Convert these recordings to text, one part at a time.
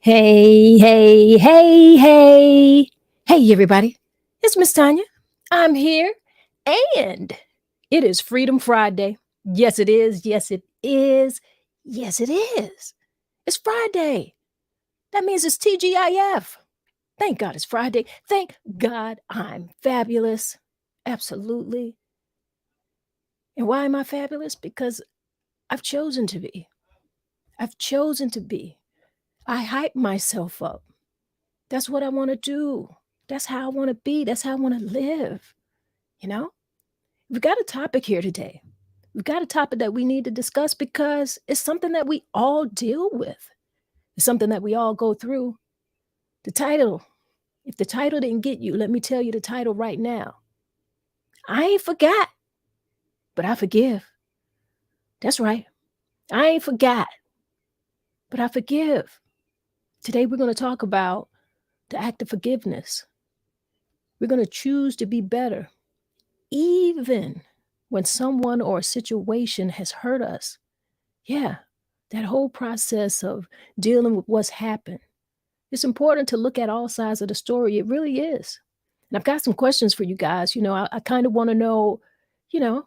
Hey, hey, hey, hey. Hey, everybody. It's Miss Tanya. I'm here, and it is Freedom Friday. Yes, it is. Yes, it is. Yes, it is. It's Friday. That means it's TGIF. Thank God it's Friday. Thank God I'm fabulous. Absolutely. And why am I fabulous? Because I've chosen to be. I've chosen to be. I hype myself up. That's what I want to do. That's how I want to be. That's how I want to live. You know, we've got a topic here today. We've got a topic that we need to discuss because it's something that we all deal with. It's something that we all go through. The title, if the title didn't get you, let me tell you the title right now. I ain't forgot, but I forgive. That's right. I ain't forgot, but I forgive. Today we're going to talk about the act of forgiveness. We're going to choose to be better even when someone or a situation has hurt us. Yeah, that whole process of dealing with what's happened. It's important to look at all sides of the story. It really is. And I've got some questions for you guys. I kind of want to know, you know,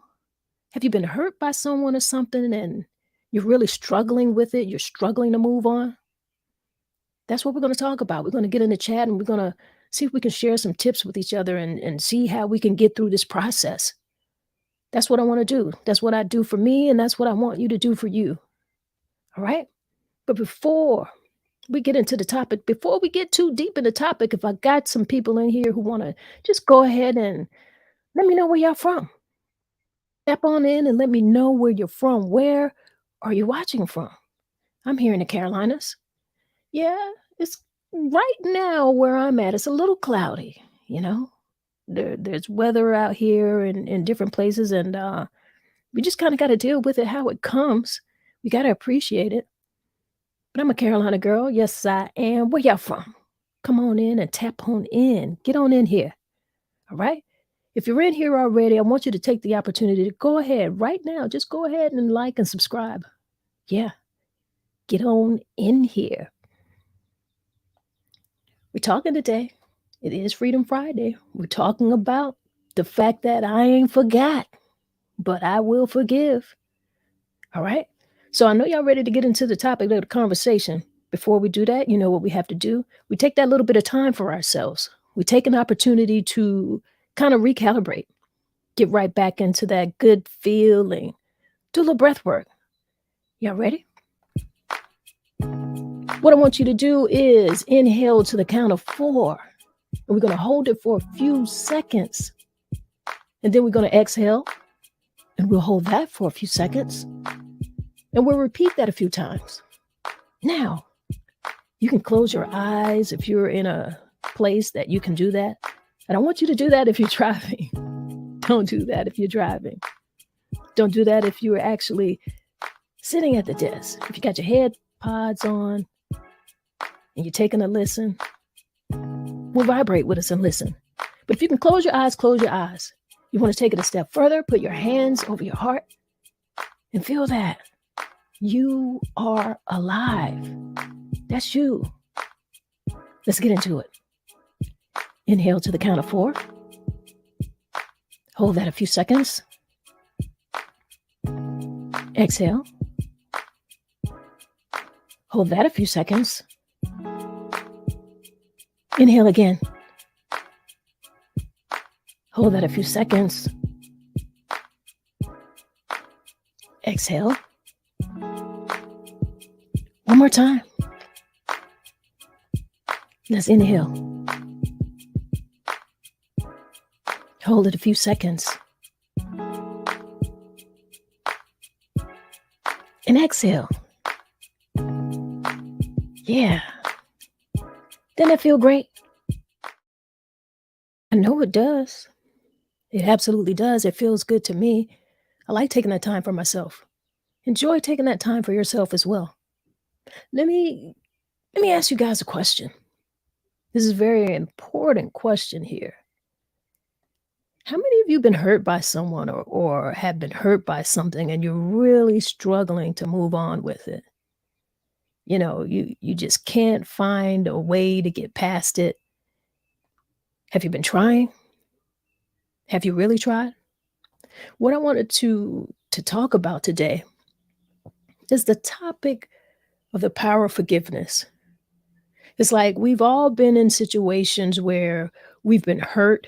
have you been hurt by someone or something and you're really struggling with it? You're struggling to move on? That's what we're going to talk about. We're going to get in the chat and we're going to see if we can share some tips with each other and see how we can get through this process. That's what I want to do. That's what I do for me, and that's what I want you to do for you. All right? But before we get into the topic, before we get too deep in the topic, if I got some people in here who want to just go ahead and let me know where y'all from. Tap on in and let me know where you're from. Where are you watching from? I'm here in the Carolinas. Yeah, it's right now where I'm at. It's a little cloudy, you know. There's weather out here in different places, and we just kind of got to deal with it how it comes. We got to appreciate it. But I'm a Carolina girl. Yes, I am. Where y'all from? Come on in and tap on in. Get on in here. All right? If you're in here already, I want you to take the opportunity to go ahead right now. Just go ahead and like and subscribe. Yeah, get on in here. We're talking today. It is Freedom Friday. We're talking about the fact that I ain't forgot, but I will forgive. All right? So I know y'all ready to get into the topic of the conversation. Before we do that, you know what we have to do? We take that little bit of time for ourselves. We take an opportunity to kind of recalibrate, get right back into that good feeling, do a little breath work. Y'all ready? What I want you to do is inhale to the count of 4. And we're going to hold it for a few seconds. And then we're going to exhale. And we'll hold that for a few seconds. And we'll repeat that a few times. Now, you can close your eyes if you're in a place that you can do that. I don't want you to do that if you're driving. Don't do that if you're driving. Don't do that if you're actually sitting at the desk. If you got your head pods on and you're taking a listen, we'll vibrate with us and listen. But if you can close your eyes, close your eyes. You want to take it a step further, put your hands over your heart and feel that you are alive. That's you. Let's get into it. Inhale to the count of 4. Hold that a few seconds. Exhale. Hold that a few seconds. Inhale again. Hold that a few seconds. Exhale. One more time. Let's inhale. Hold it a few seconds. And exhale. Yeah. Doesn't that feel great? I know it does. It absolutely does. It feels good to me. I like taking that time for myself. Enjoy taking that time for yourself as well. Let me ask you guys a question. This is a very important question here. How many of you been hurt by someone or have been hurt by something and you're really struggling to move on with it? You just can't find a way to get past it. Have you been trying? Have you really tried? What I wanted to talk about today is the topic of the power of forgiveness. It's like we've all been in situations where we've been hurt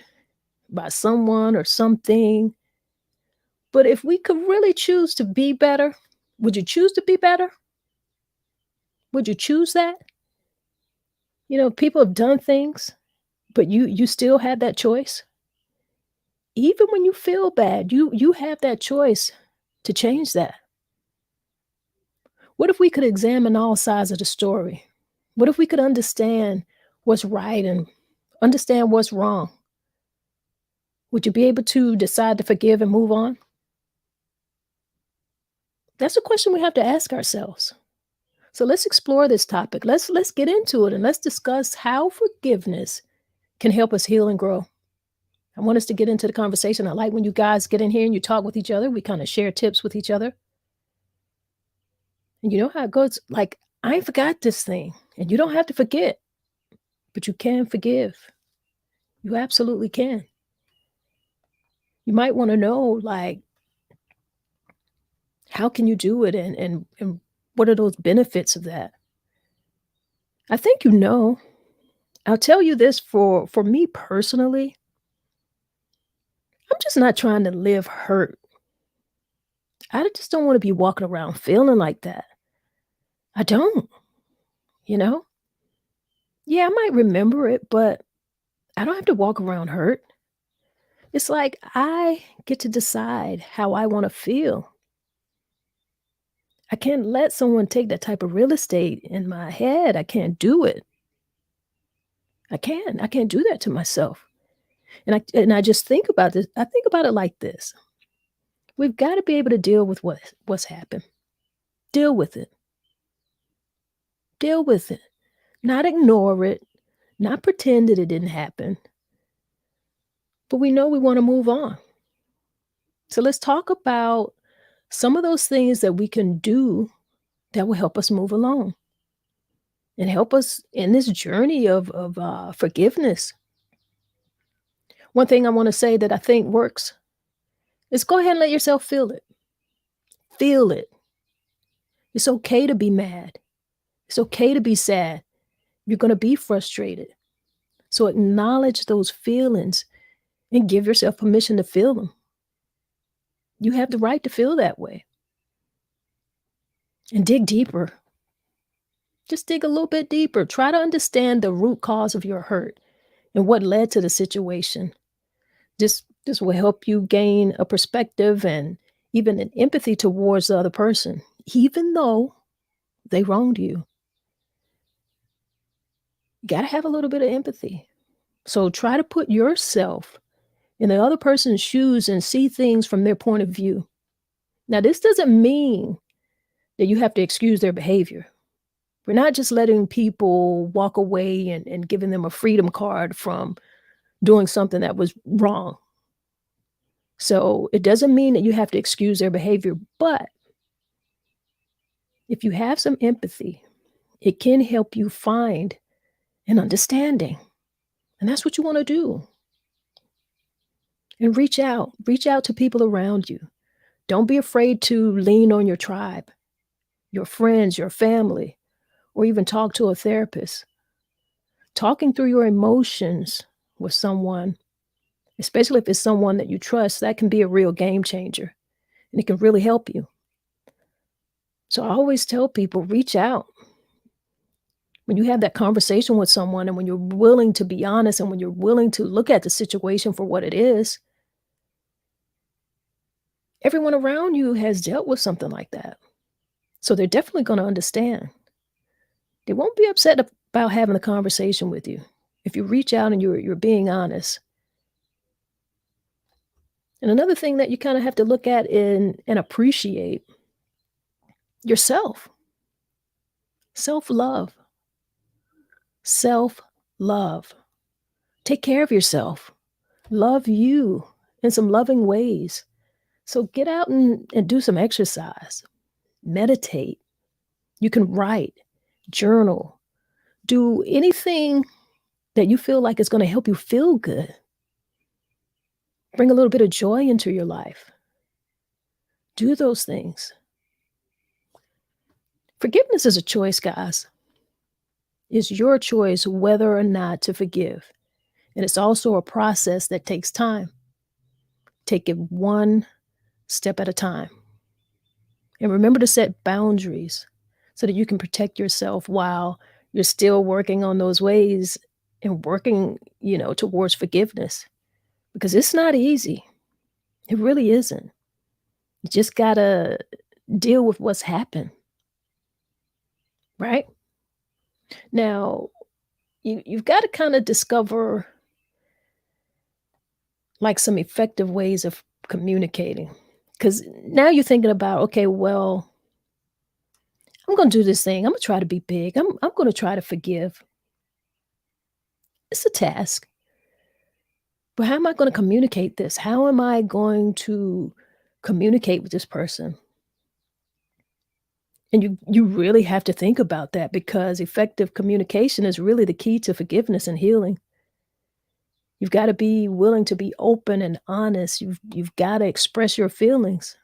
by someone or something. But if we could really choose to be better, would you choose to be better? Would you choose that? People have done things, but you still had that choice. Even when you feel bad, you have that choice to change that. What if we could examine all sides of the story? What if we could understand what's right and understand what's wrong? Would you be able to decide to forgive and move on? That's a question we have to ask ourselves. So let's explore this topic. Let's get into it and let's discuss how forgiveness can help us heal and grow. I want us to get into the conversation. I like when you guys get in here and you talk with each other. We kind of share tips with each other. And you know how it goes. Like, I ain't forgot this thing. And you don't have to forget, but you can forgive. You absolutely can. You might want to know, like, how can you do it and what are those benefits of that? I think you know. I'll tell you this for me personally, I'm just not trying to live hurt. I just don't want to be walking around feeling like that. I don't, you know? Yeah, I might remember it, but I don't have to walk around hurt. It's like I get to decide how I want to feel. I can't let someone take that type of real estate in my head. I can't do it. I can't do that to myself. And I just think about this. I think about it like this. We've got to be able to deal with what's happened. Deal with it. Deal with it. Not ignore it, not pretend that it didn't happen, but we know we want to move on. So let's talk about some of those things that we can do that will help us move along and help us in this journey of forgiveness. One thing I want to say that I think works is go ahead and let yourself feel it. Feel it. It's okay to be mad. It's okay to be sad. You're going to be frustrated. So acknowledge those feelings and give yourself permission to feel them. You have the right to feel that way. And dig deeper. Just dig a little bit deeper. Try to understand the root cause of your hurt and what led to the situation. This will help you gain a perspective and even an empathy towards the other person, even though they wronged you. You got to have a little bit of empathy. So try to put yourself in the other person's shoes and see things from their point of view. Now, this doesn't mean that you have to excuse their behavior. We're not just letting people walk away and giving them a freedom card from doing something that was wrong. So it doesn't mean that you have to excuse their behavior, but if you have some empathy, it can help you find an understanding. And that's what you want to do. And reach out to people around you. Don't be afraid to lean on your tribe, your friends, your family, or even talk to a therapist. Talking through your emotions with someone, especially if it's someone that you trust, that can be a real game changer and it can really help you. So I always tell people, reach out. When you have that conversation with someone and when you're willing to be honest and when you're willing to look at the situation for what it is, everyone around you has dealt with something like that. So they're definitely going to understand. They won't be upset about having a conversation with you if you reach out and you're being honest. And another thing that you kind of have to look at and appreciate yourself. Self-love. Self-love. Take care of yourself. Love you in some loving ways. So get out and do some exercise. Meditate. You can write. journal, do anything that you feel like is going to help you feel good. Bring a little bit of joy into your life. Do those things. Forgiveness is a choice, guys. It's your choice whether or not to forgive. And it's also a process that takes time. Take it one step at a time. And remember to set boundaries so that you can protect yourself while you're still working on those ways and working, towards forgiveness. Because it's not easy. It really isn't. You just gotta deal with what's happened. Right? Now, you've got to kind of discover like some effective ways of communicating. Because now you're thinking about, okay, well, I'm going to do this thing. I'm going to try to be big. I'm going to try to forgive. It's a task. But how am I going to communicate this? How am I going to communicate with this person? And you really have to think about that because effective communication is really the key to forgiveness and healing. You've got to be willing to be open and honest. You've got to express your feelings.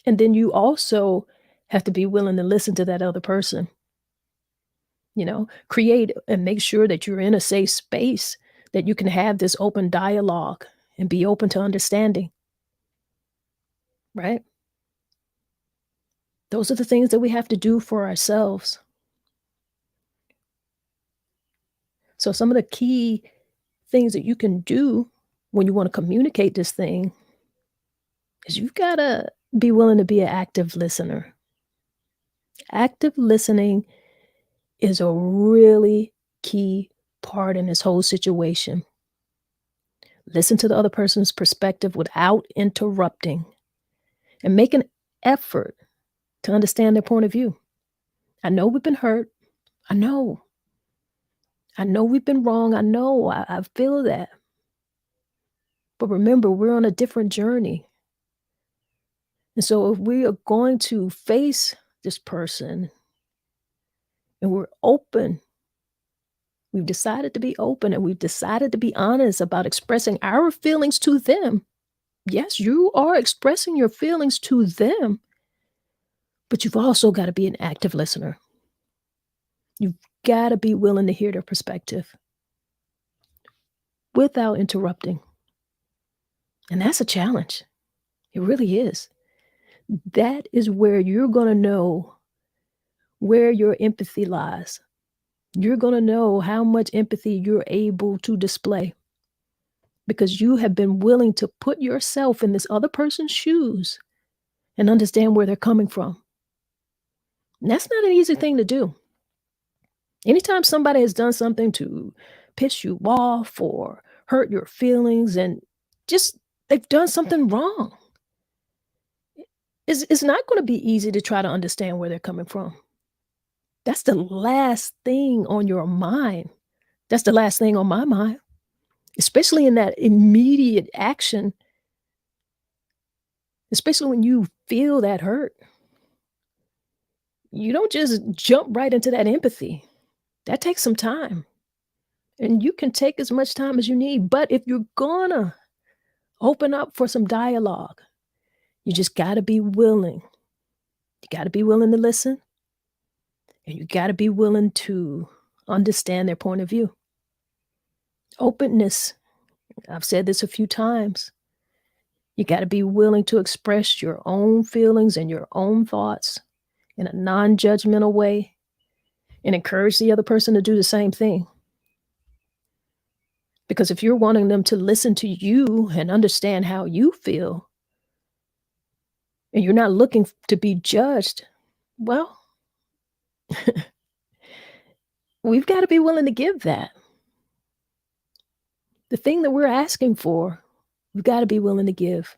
And then you also have to be willing to listen to that other person. Create and make sure that you're in a safe space that you can have this open dialogue and be open to understanding. Right? Those are the things that we have to do for ourselves. So some of the key things that you can do when you want to communicate this thing is you've got to be willing to be an active listener. Active listening is a really key part in this whole situation. Listen to the other person's perspective without interrupting and make an effort to understand their point of view. I know we've been hurt. I know. I know we've been wrong. I know. I feel that. But remember, we're on a different journey. And so if we are going to face this person and we're open, we've decided to be open and we've decided to be honest about expressing our feelings to them. Yes, you are expressing your feelings to them, but you've also got to be an active listener. You've got to be willing to hear their perspective without interrupting. And that's a challenge. It really is. That is where you're going to know where your empathy lies. You're going to know how much empathy you're able to display because you have been willing to put yourself in this other person's shoes and understand where they're coming from. And that's not an easy thing to do. Anytime somebody has done something to piss you off or hurt your feelings and just they've done something wrong, it's not going to be easy to try to understand where they're coming from. That's the last thing on your mind. That's the last thing on my mind, especially in that immediate action, especially when you feel that hurt. You don't just jump right into that empathy. That takes some time. And you can take as much time as you need. But if you're gonna open up for some dialogue, you just got to be willing. You got to be willing to listen. And you got to be willing to understand their point of view. Openness. I've said this a few times. You got to be willing to express your own feelings and your own thoughts in a non-judgmental way and encourage the other person to do the same thing. Because if you're wanting them to listen to you and understand how you feel, and you're not looking to be judged, well, we've got to be willing to give that. The thing that we're asking for, we've got to be willing to give.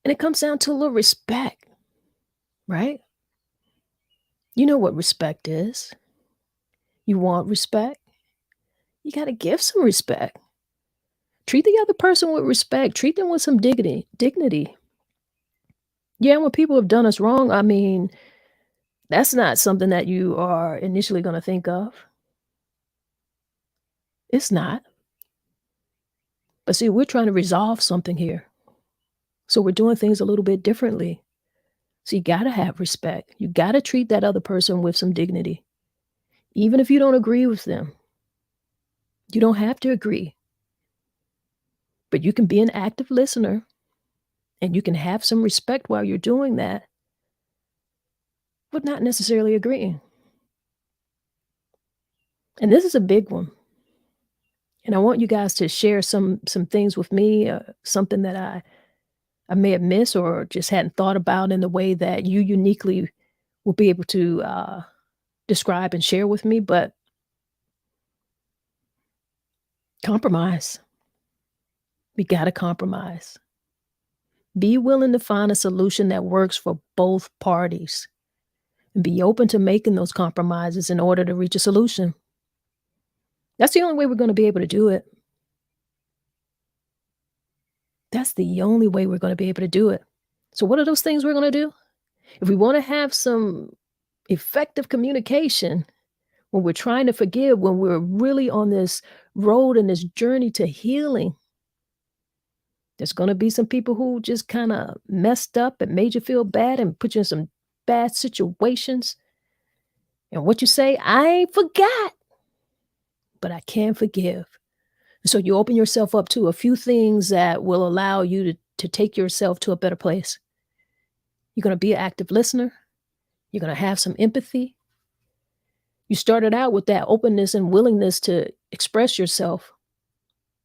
And it comes down to a little respect, right? You know what respect is. You want respect? You got to give some respect. Treat the other person with respect. Treat them with some dignity. Yeah, when people have done us wrong, I mean, That's not something that you are initially gonna think of. It's not. But see, we're trying to resolve something here. So we're doing things a little bit differently. So you gotta have respect. You gotta treat that other person with some dignity. Even if you don't agree with them, you don't have to agree, but you can be an active listener and you can have some respect while you're doing that, but not necessarily agreeing. And this is a big one. And I want you guys to share some things with me, something that I may have missed or just hadn't thought about in the way that you uniquely will be able to describe and share with me. But compromise. We got to compromise. Be willing to find a solution that works for both parties and be open to making those compromises in order to reach a solution. That's the only way we're going to be able to do it. That's the only way we're going to be able to do it. So, what are those things we're going to do? If we want to have some effective communication when we're trying to forgive, when we're really on this road and this journey to healing, there's going to be some people who just kind of messed up and made you feel bad and put you in some bad situations. And what you say, I forgot, but I can forgive. So you open yourself up to a few things that will allow you to take yourself to a better place. You're going to be an active listener. You're going to have some empathy. You started out with that openness and willingness to express yourself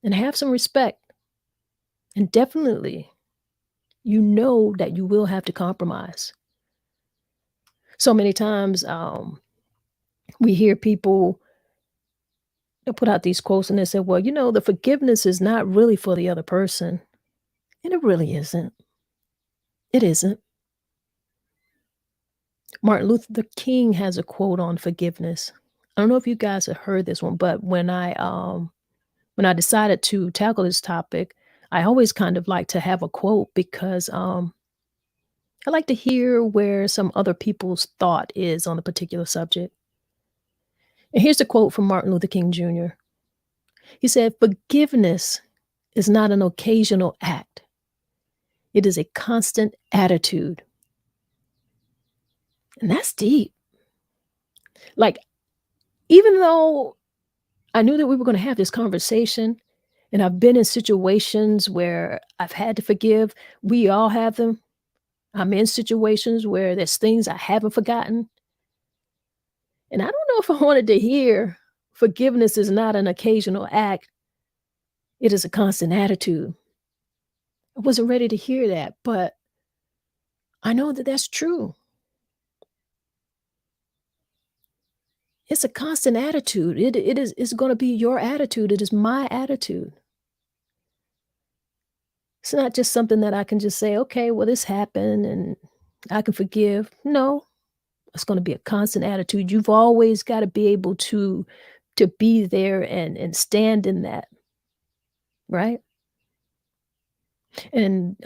and have some respect. And definitely, you know that you will have to compromise. So many times we hear people put out these quotes and they say, well, the forgiveness is not really for the other person. And it really isn't. It isn't. Martin Luther King has a quote on forgiveness. I don't know if you guys have heard this one, but when I decided to tackle this topic, I always kind of like to have a quote because I like to hear where some other people's thought is on a particular subject. And here's the quote from Martin Luther King Jr. He said, "Forgiveness is not an occasional act. It is a constant attitude." And that's deep. Like, even though I knew that we were going to have this conversation, and I've been in situations where I've had to forgive, we all have them. I'm in situations where there's things I haven't forgotten. And I don't know if I wanted to hear forgiveness is not an occasional act, it is a constant attitude. I wasn't ready to hear that, but I know that that's true. It's a constant attitude. It's going to be your attitude. It is my attitude. It's not just something that I can just say, okay, well, this happened and I can forgive. No, it's going to be a constant attitude. You've always got to be able to be there and stand in that, right? And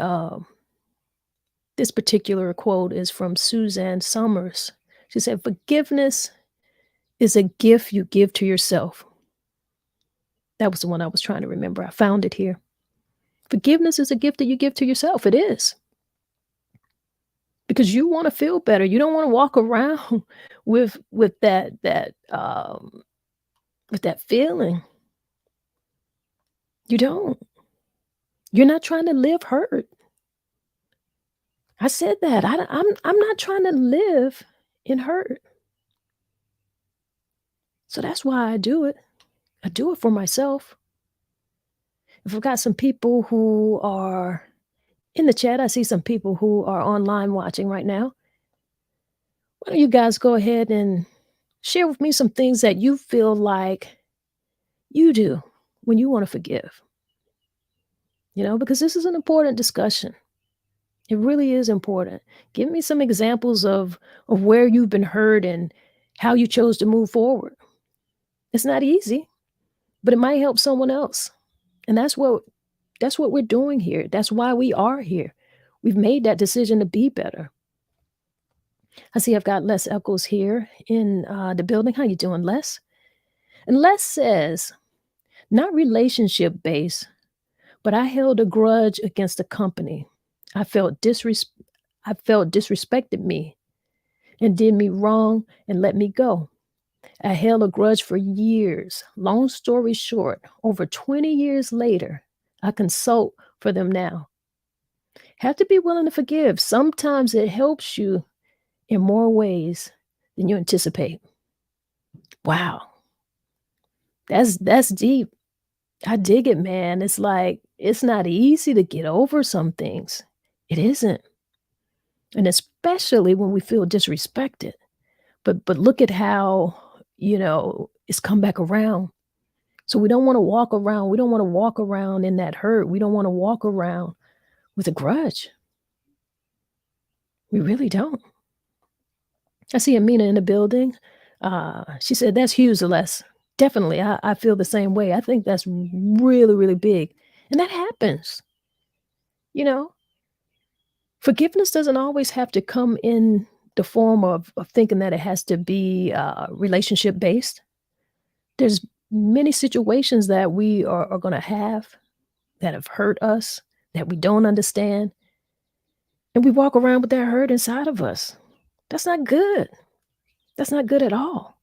this particular quote is from Suzanne Summers. She said, "Forgiveness is a gift you give to yourself." That was the one I was trying to remember. I found it here. Forgiveness is a gift that you give to yourself. It is. Because you want to feel better. You don't want to walk around with that feeling. You don't. You're not trying to live hurt. I said that. I'm not trying to live in hurt. So that's why I do it. I do it for myself. If I've got some people who are in the chat, I see some people who are online watching right now. Why don't you guys go ahead and share with me some things that you feel like you do when you want to forgive? Because this is an important discussion. It really is important. Give me some examples of where you've been hurt and how you chose to move forward. It's not easy, but it might help someone else. And that's what we're doing here. That's why we are here. We've made that decision to be better. I see I've got Les Eccles here in the building. How you doing, Les? And Les says, not relationship based, but I held a grudge against a company. I felt disres- I felt disrespected me and did me wrong and let me go. I held a grudge for years. Long story short, over 20 years later, I consult for them now. Have to be willing to forgive. Sometimes it helps you in more ways than you anticipate. Wow, that's deep. I dig it, man. It's like it's not easy to get over some things. It isn't. And especially when we feel disrespected. But look at how, it's come back around. So we don't wanna walk around in that hurt. We don't wanna walk around with a grudge. We really don't. I see Amina in the building. She said, "That's huge, Celeste." Definitely, I feel the same way. I think that's really, really big, and that happens, you know? Forgiveness doesn't always have to come in the form of thinking that it has to be, relationship based. There's many situations that we are gonna have that have hurt us, that we don't understand, and we walk around with that hurt inside of us. That's not good. That's not good at all,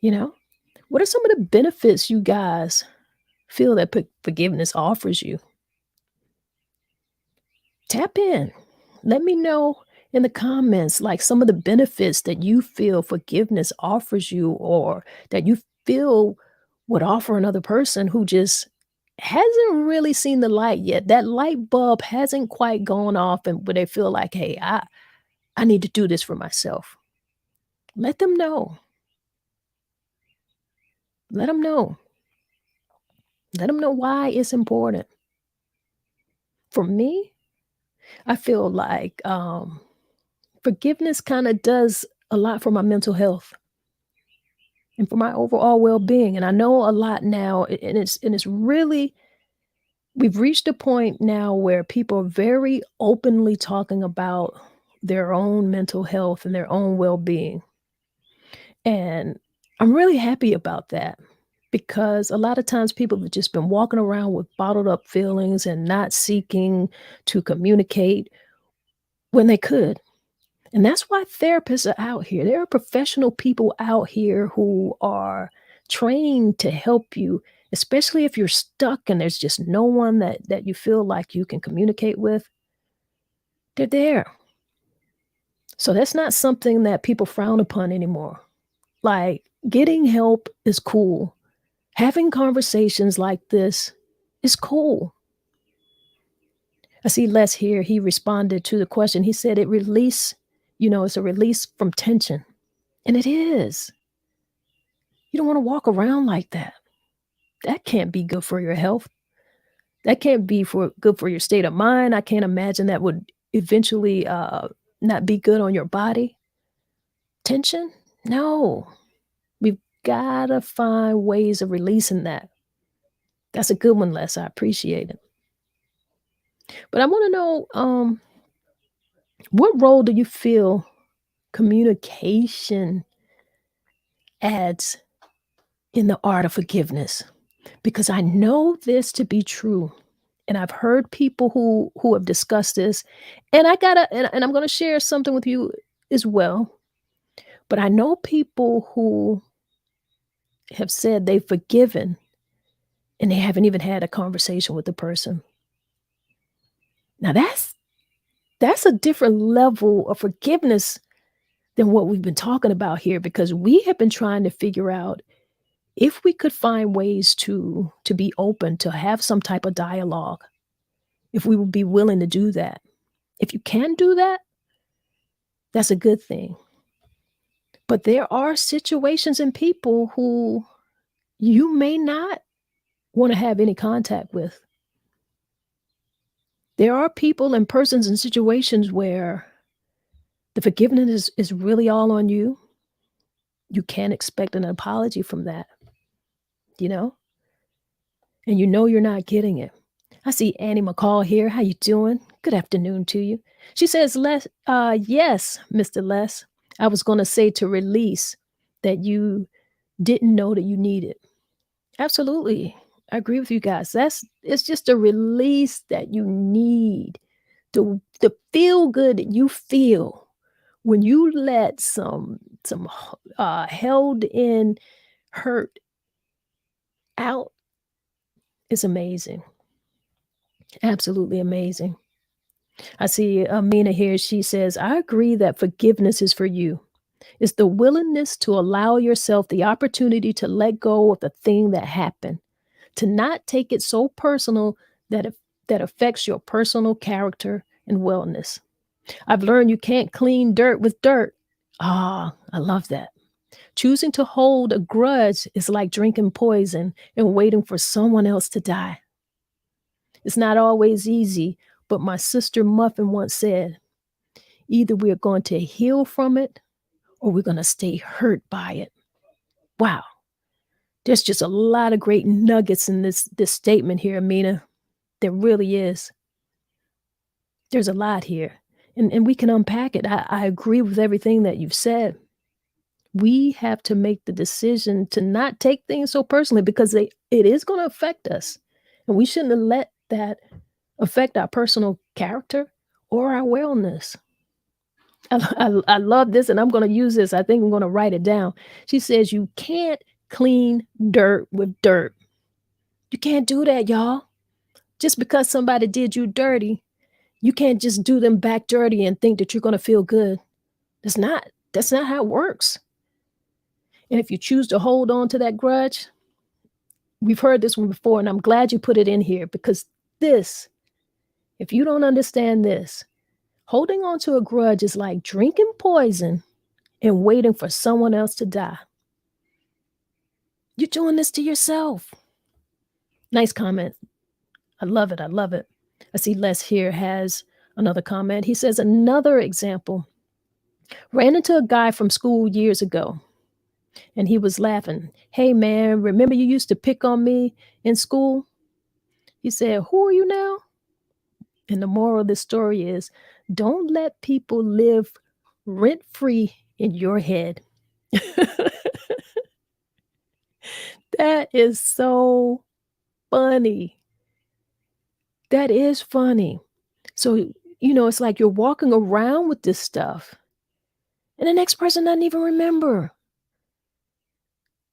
you know? What are some of the benefits you guys feel that forgiveness offers you? Tap in. Let me know in the comments, like, some of the benefits that you feel forgiveness offers you or that you feel would offer another person who just hasn't really seen the light yet. That light bulb hasn't quite gone off and where they feel like, "Hey, I need to do this for myself." Let them know. Let them know. Let them know why it's important. For me, I feel like, forgiveness kinda does a lot for my mental health and for my overall well-being, and I know a lot now, and it's really we've reached a point now where people are very openly talking about their own mental health and their own well-being, and I'm really happy about that because a lot of times people have just been walking around with bottled up feelings and not seeking to communicate when they could. And that's why therapists are out here. There are professional people out here who are trained to help you, especially if you're stuck and there's just no one that you feel like you can communicate with. They're there. So that's not something that people frown upon anymore. Like, getting help is cool. Having conversations like this is cool. I see Les here. He responded to the question. He said it's a release from tension. And it is. You don't wanna walk around like that. That can't be good for your health. That can't be good for your state of mind. I can't imagine that would eventually, not be good on your body. Tension? No. We've gotta find ways of releasing that. That's a good one, Les. I appreciate it. But I wanna know, what role do you feel communication adds in the art of forgiveness? Because I know this to be true. And I've heard people who have discussed this, and I gotta and I'm gonna share something with you as well, but I know people who have said they've forgiven, and they haven't even had a conversation with the person. Now that's a different level of forgiveness than what we've been talking about here, because we have been trying to figure out if we could find ways to be open, to have some type of dialogue, if we would be willing to do that. If you can do that, that's a good thing. But there are situations and people who you may not wanna have any contact with. There are people and persons and situations where the forgiveness is really all on you. You can't expect an apology from that, you know? And you know you're not getting it. I see Annie McCall here. How you doing? Good afternoon to you. She says, yes, Mr. Les. I was going to say to release that you didn't know that you needed. Absolutely. I agree with you guys. It's just a release that you need. The feel good that you feel when you let some held in hurt out is amazing. Absolutely amazing. I see Amina here. She says, I agree that forgiveness is for you. It's the willingness to allow yourself the opportunity to let go of the thing that happened, to not take it so personal that affects your personal character and wellness. I've learned you can't clean dirt with dirt. Ah, I love that. Choosing to hold a grudge is like drinking poison and waiting for someone else to die. It's not always easy, but my sister Muffin once said, either we're going to heal from it or we're going to stay hurt by it. Wow. There's just a lot of great nuggets in this statement here, Amina. There really is. There's a lot here. And we can unpack it. I agree with everything that you've said. We have to make the decision to not take things so personally because it is going to affect us. And we shouldn't have let that affect our personal character or our wellness. I love this, and I'm going to use this. I think I'm going to write it down. She says, you can't clean dirt with dirt. You can't do that, y'all. Just because somebody did you dirty, you can't just do them back dirty and think that you're going to feel good. That's not how it works. And if you choose to hold on to that grudge, we've heard this one before, and I'm glad you put it in here because if you don't understand this, holding on to a grudge is like drinking poison and waiting for someone else to die. You're doing this to yourself. Nice comment. I love it. I love it. I see Les here has another comment. He says, another example. Ran into a guy from school years ago, and he was laughing. Hey, man, remember you used to pick on me in school? He said, who are you now? And the moral of this story is, don't let people live rent-free in your head. That is so funny. That is funny. So, it's like you're walking around with this stuff, and the next person doesn't even remember.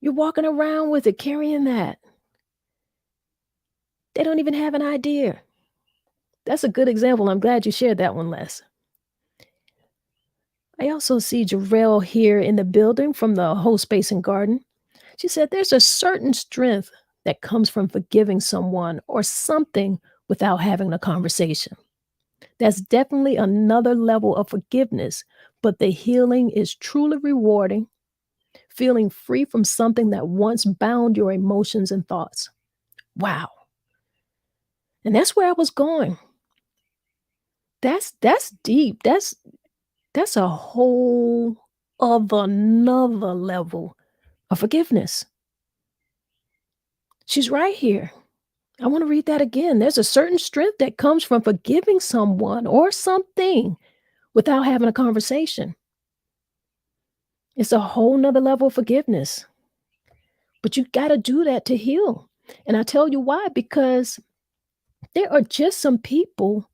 You're walking around with it, carrying that. They don't even have an idea. That's a good example. I'm glad you shared that one, Les. I also see Jarrell here in the building from the Whole Space and Garden. She said there's a certain strength that comes from forgiving someone or something without having a conversation. That's definitely another level of forgiveness, but the healing is truly rewarding, feeling free from something that once bound your emotions and thoughts. Wow. And that's where I was going. That's deep. That's a whole of another level of forgiveness. She's right here. I want to read that again. There's a certain strength that comes from forgiving someone or something without having a conversation. It's a whole nother level of forgiveness. But you got to do that to heal. And I tell you why, because there are just some people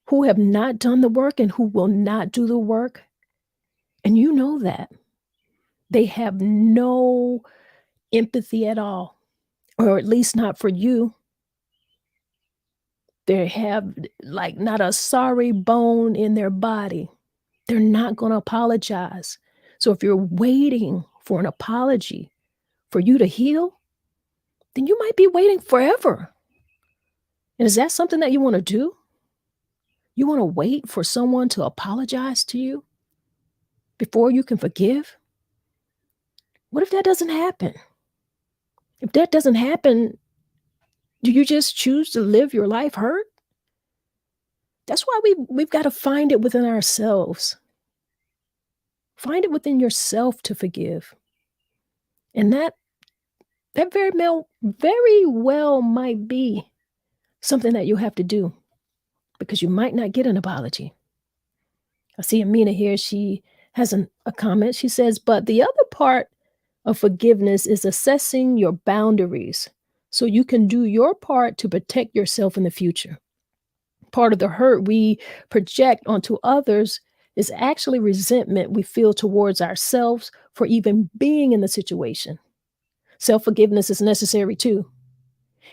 who have not done the work and who will not do the work. And you know that. They have no empathy at all, or at least not for you. They have like not a sorry bone in their body. They're not going to apologize. So if you're waiting for an apology for you to heal, then you might be waiting forever. And is that something that you want to do? You want to wait for someone to apologize to you before you can forgive? What if that doesn't happen? If that doesn't happen, do you just choose to live your life hurt? That's why we've got to find it within ourselves. Find it within yourself to forgive. And that very well might be something that you have to do. because you might not get an apology. I see Amina here. She has a comment. She says, but the other part of forgiveness is assessing your boundaries so you can do your part to protect yourself in the future. Part of the hurt we project onto others is actually resentment we feel towards ourselves for even being in the situation. Self forgiveness is necessary too.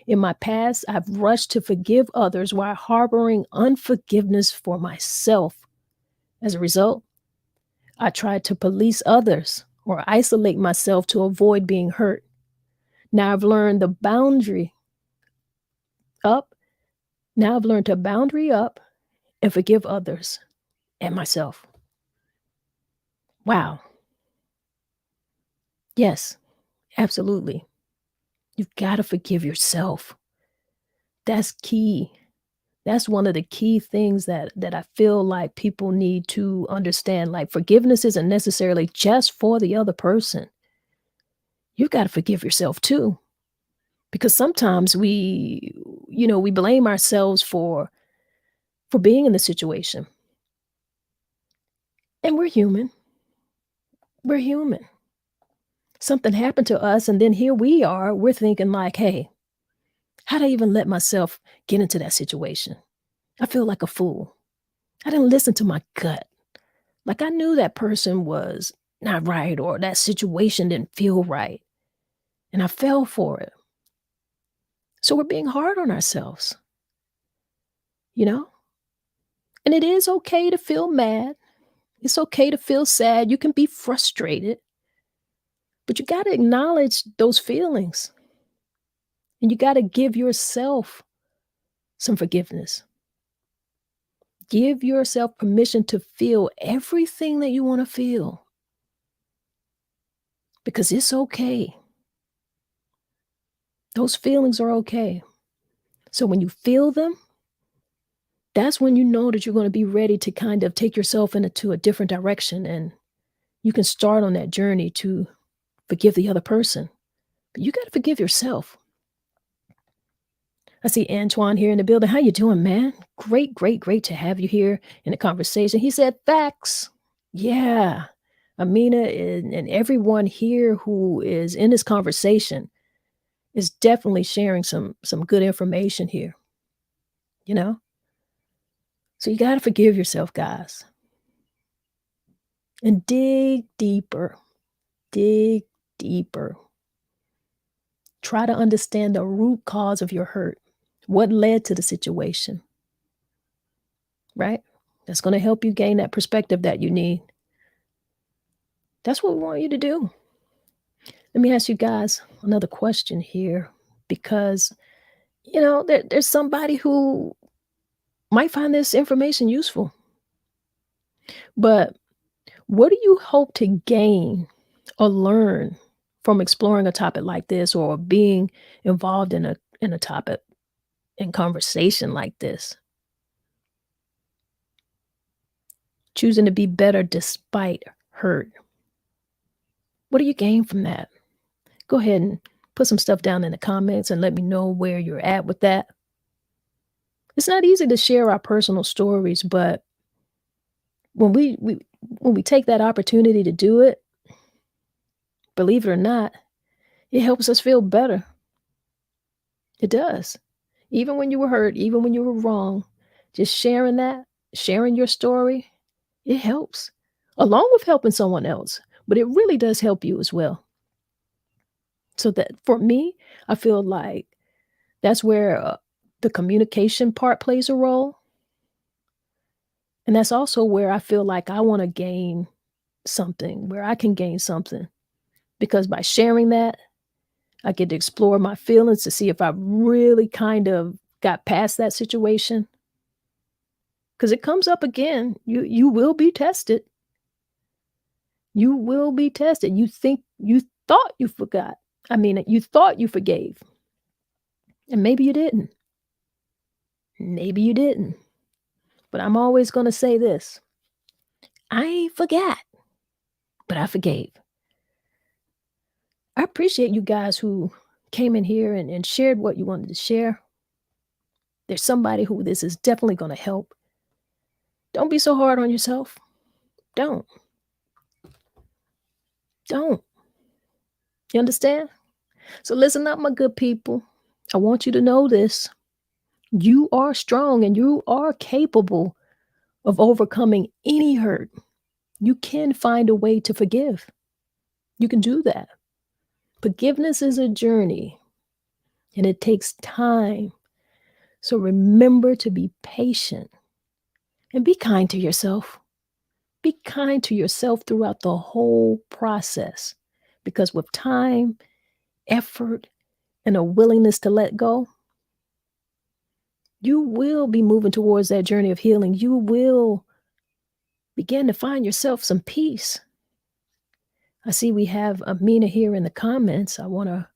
In my past, I've rushed to forgive others while harboring unforgiveness for myself. As a result, I tried to police others or isolate myself to avoid being hurt. Now I've learned the boundary up. Now I've learned to boundary up and forgive others and myself. Wow. Yes, absolutely. You've got to forgive yourself. That's key. That's one of the key things that I feel like people need to understand. Like forgiveness isn't necessarily just for the other person. You've got to forgive yourself too. Because sometimes we blame ourselves for being in the situation. And we're human. We're human. Something happened to us and then here we are, we're thinking like, "Hey, how'd I even let myself get into that situation? I feel like a fool. I didn't listen to my gut. Like I knew that person was not right or that situation didn't feel right. And I fell for it." So we're being hard on ourselves, you know? And it is okay to feel mad. It's okay to feel sad. You can be frustrated, but you got to acknowledge those feelings and you got to give yourself some forgiveness. Give yourself permission to feel everything that you want to feel because it's okay. Those feelings are okay. So when you feel them, that's when you know that you're going to be ready to kind of take yourself into a different direction and you can start on that journey to forgive the other person. But you got to forgive yourself. I see Antoine here in the building. How you doing, man? Great, great, great to have you here in the conversation. He said facts. Yeah. Amina and everyone here who is in this conversation is definitely sharing some good information here, you know? So you got to forgive yourself, guys. And dig deeper. Dig deeper. Try to understand the root cause of your hurt. What led to the situation? Right? That's going to help you gain that perspective that you need. That's what we want you to do. Let me ask you guys another question here because, there's somebody who might find this information useful. But what do you hope to gain or learn from exploring a topic like this or being involved in a topic in conversation like this? Choosing to be better despite hurt. What do you gain from that? Go ahead and put some stuff down in the comments and let me know where you're at with that. It's not easy to share our personal stories, but when we take that opportunity to do it, believe it or not, it helps us feel better. It does. Even when you were hurt, even when you were wrong, just sharing your story, it helps. Along with helping someone else, but it really does help you as well. So that for me, I feel like that's where the communication part plays a role. And that's also where I feel like I want to gain something, where I can gain something. Because by sharing that, I get to explore my feelings to see if I really kind of got past that situation. Because it comes up again. You will be tested. You will be tested. You thought you forgot. I mean, you thought you forgave. And maybe you didn't. Maybe you didn't. But I'm always going to say this. I ain't forgot, but I forgave. I appreciate you guys who came in here and shared what you wanted to share. there's somebody who this is definitely going to help. Don't be so hard on yourself. Don't. Don't. You understand? So listen up, my good people. I want you to know this. You are strong and you are capable of overcoming any hurt. You can find a way to forgive. You can do that. Forgiveness is a journey and it takes time. So remember to be patient and be kind to yourself. Be kind to yourself throughout the whole process because with time, effort, and a willingness to let go, you will be moving towards that journey of healing. You will begin to find yourself some peace. I see we have Amina here in the comments. I want to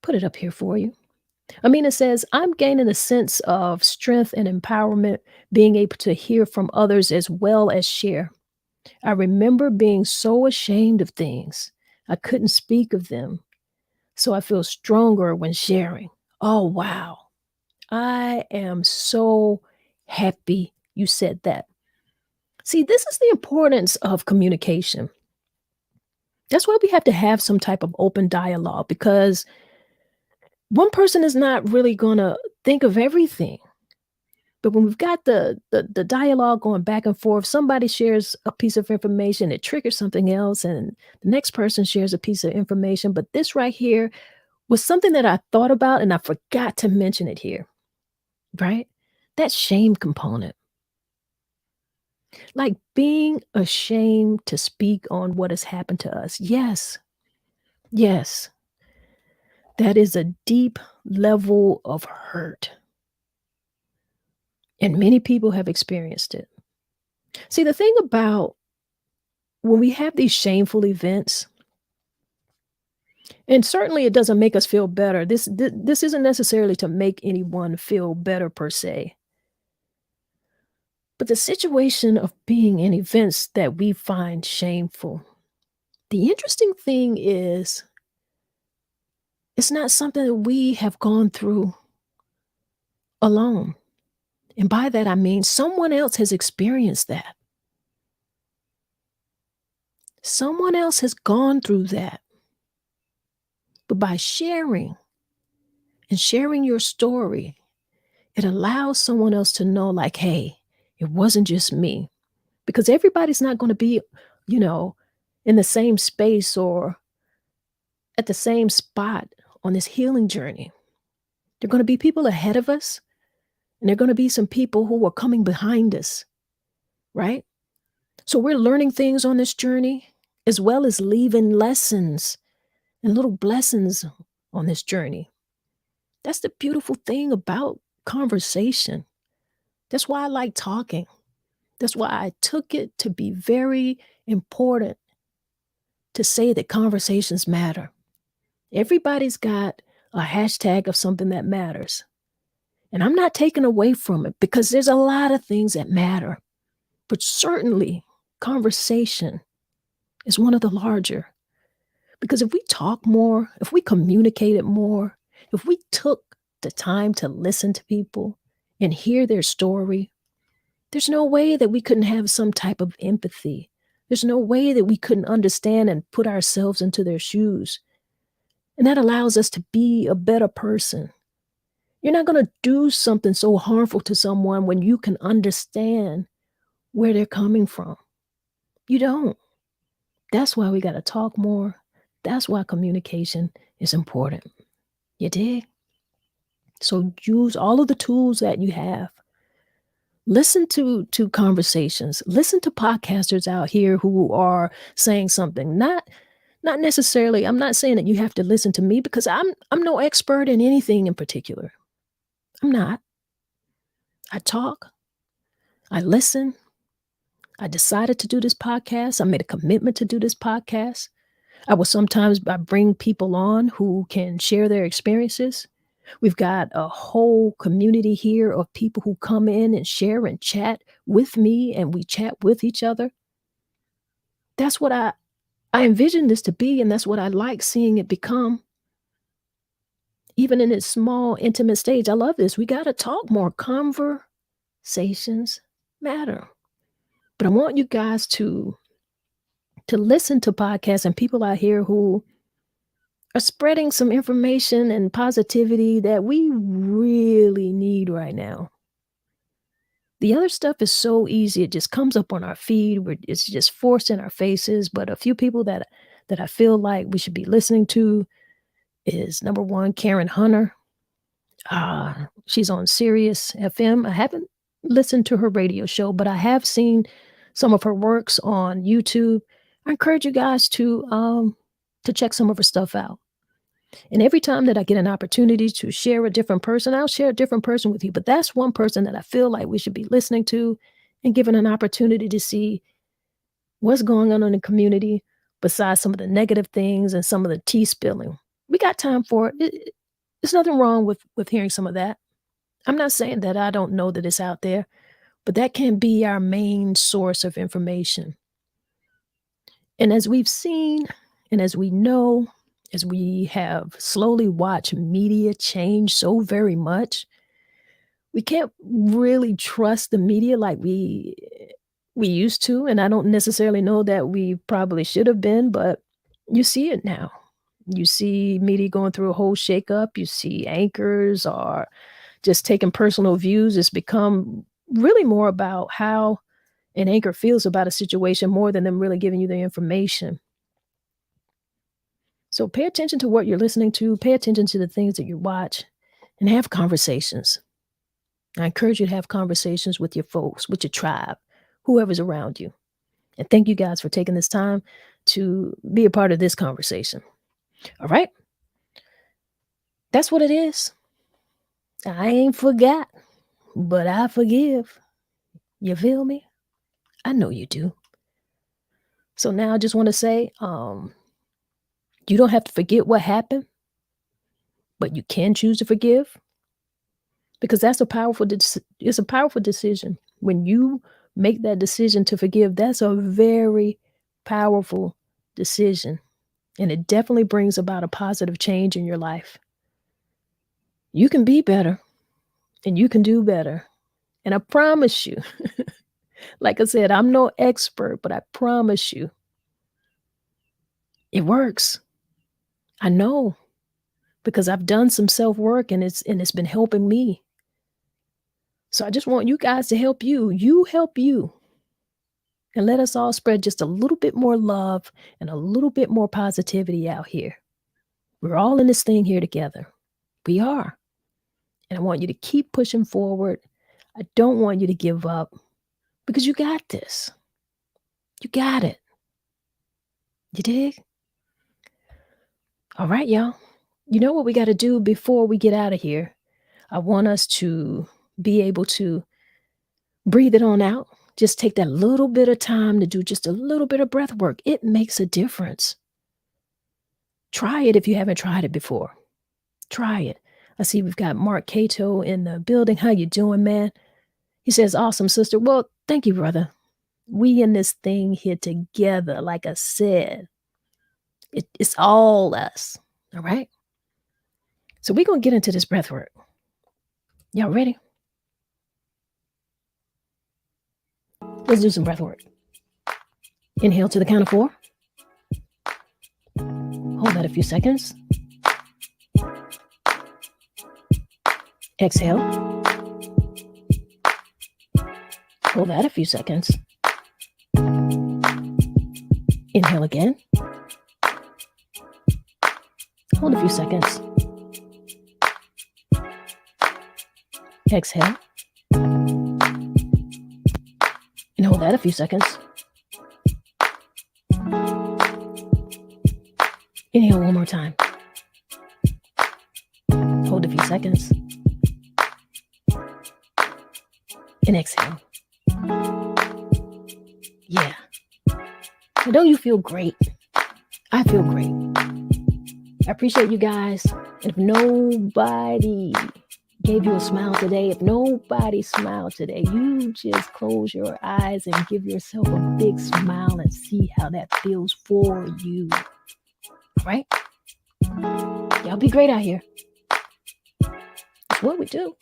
put it up here for you. Amina says, I'm gaining a sense of strength and empowerment, being able to hear from others as well as share. I remember being so ashamed of things. I couldn't speak of them. So I feel stronger when sharing. Oh, wow. I am so happy you said that. See, this is the importance of communication. That's why we have to have some type of open dialogue because one person is not really going to think of everything. But when we've got the dialogue going back and forth, somebody shares a piece of information, it triggers something else, and the next person shares a piece of information. But this right here was something that I thought about and I forgot to mention it here, right? That shame component. Like being ashamed to speak on what has happened to us. Yes, yes, that is a deep level of hurt. And many people have experienced it. See, the thing about when we have these shameful events, and certainly it doesn't make us feel better. This isn't necessarily to make anyone feel better per se. But the situation of being in events that we find shameful, the interesting thing is it's not something that we have gone through alone. And by that, I mean someone else has experienced that. Someone else has gone through that. But by sharing and sharing your story, it allows someone else to know, like, hey, it wasn't just me. Because everybody's not going to be, you know, in the same space or at the same spot on this healing journey. There are going to be people ahead of us, and there are going to be some people who are coming behind us, right? So we're learning things on this journey, as well as leaving lessons and little blessings on this journey. That's the beautiful thing about conversation. That's why I like talking. That's why I took it to be very important to say that conversations matter. Everybody's got a hashtag of something that matters. And I'm not taking away from it because there's a lot of things that matter. But certainly, conversation is one of the larger. Because if we talk more, if we communicated more, if we took the time to listen to people and hear their story, there's no way that we couldn't have some type of empathy. There's no way that we couldn't understand and put ourselves into their shoes. And that allows us to be a better person. You're not going to do something so harmful to someone when you can understand where they're coming from. You don't. That's why we got to talk more. That's why communication is important. You dig? So use all of the tools that you have. Listen to conversations. Listen to podcasters out here who are saying something. Not necessarily, I'm not saying that you have to listen to me because I'm no expert in anything in particular. I'm not. I talk. I listen. I decided to do this podcast. I made a commitment to do this podcast. I bring people on who can share their experiences. We've got a whole community here of people who come in and share and chat with me, and we chat with each other. That's what I envisioned this to be, and that's what I like seeing it become. even in its small, intimate stage. I love this. We got to talk more. Conversations matter. But I want you guys to listen to podcasts and people out here who are spreading some information and positivity that we really need right now. The other stuff is so easy. It just comes up on our feed. It's just forced in our faces. But a few people that I feel like we should be listening to is number one, Karen Hunter. She's on Sirius FM. I haven't listened to her radio show, but I have seen some of her works on YouTube. I encourage you guys to check some of her stuff out. And every time that I get an opportunity to share a different person, I'll share a different person with you. But that's one person that I feel like we should be listening to and given an opportunity to see what's going on in the community besides some of the negative things and some of the tea spilling. We got time for it. There's nothing wrong with hearing some of that. I'm not saying that I don't know that it's out there, but that can be our main source of information. And as we've seen, and as we know, as we have slowly watched media change so very much, we can't really trust the media like we used to. And I don't necessarily know that we probably should have been, but you see it now. You see media going through a whole shakeup. You see anchors are just taking personal views. It's become really more about how an anchor feels about a situation more than them really giving you the information. So pay attention to what you're listening to, pay attention to the things that you watch, and have conversations. I encourage you to have conversations with your folks, with your tribe, whoever's around you. And thank you guys for taking this time to be a part of this conversation. All right? That's what it is. I ain't forgot, but I forgive. You feel me? I know you do. So now I just want to say, you don't have to forget what happened, but you can choose to forgive, because that's it's a powerful decision. When you make that decision to forgive, that's a very powerful decision, and it definitely brings about a positive change in your life. You can be better, and you can do better, and I promise you, like I said, I'm no expert, but I promise you, it works. I know, because I've done some self-work and it's been helping me. So I just want you guys to help you. You help you. And let us all spread just a little bit more love and a little bit more positivity out here. We're all in this thing here together. We are. And I want you to keep pushing forward. I don't want you to give up, because you got this. You got it. You dig? All right, y'all. You know what we got to do before we get out of here? I want us to be able to breathe it on out. Just take that little bit of time to do just a little bit of breath work. It makes a difference. Try it if you haven't tried it before. Try it. I see we've got Mark Cato in the building. How you doing, man? He says, awesome, sister. Well, thank you, brother. We in this thing here together, like I said. It's all us. All right? So we're going to get into this breath work. Y'all ready? Let's do some breath work. Inhale to the count of 4. Hold that a few seconds. Exhale. Hold that a few seconds. Inhale again. Hold a few seconds. Exhale. And hold that a few seconds. Inhale one more time. Hold a few seconds. And exhale. Yeah. And don't you feel great? I feel great. I appreciate you guys. And if nobody gave you a smile today, if nobody smiled today, you just close your eyes and give yourself a big smile and see how that feels for you. All right? Y'all be great out here. That's what we do.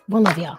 One love, y'all.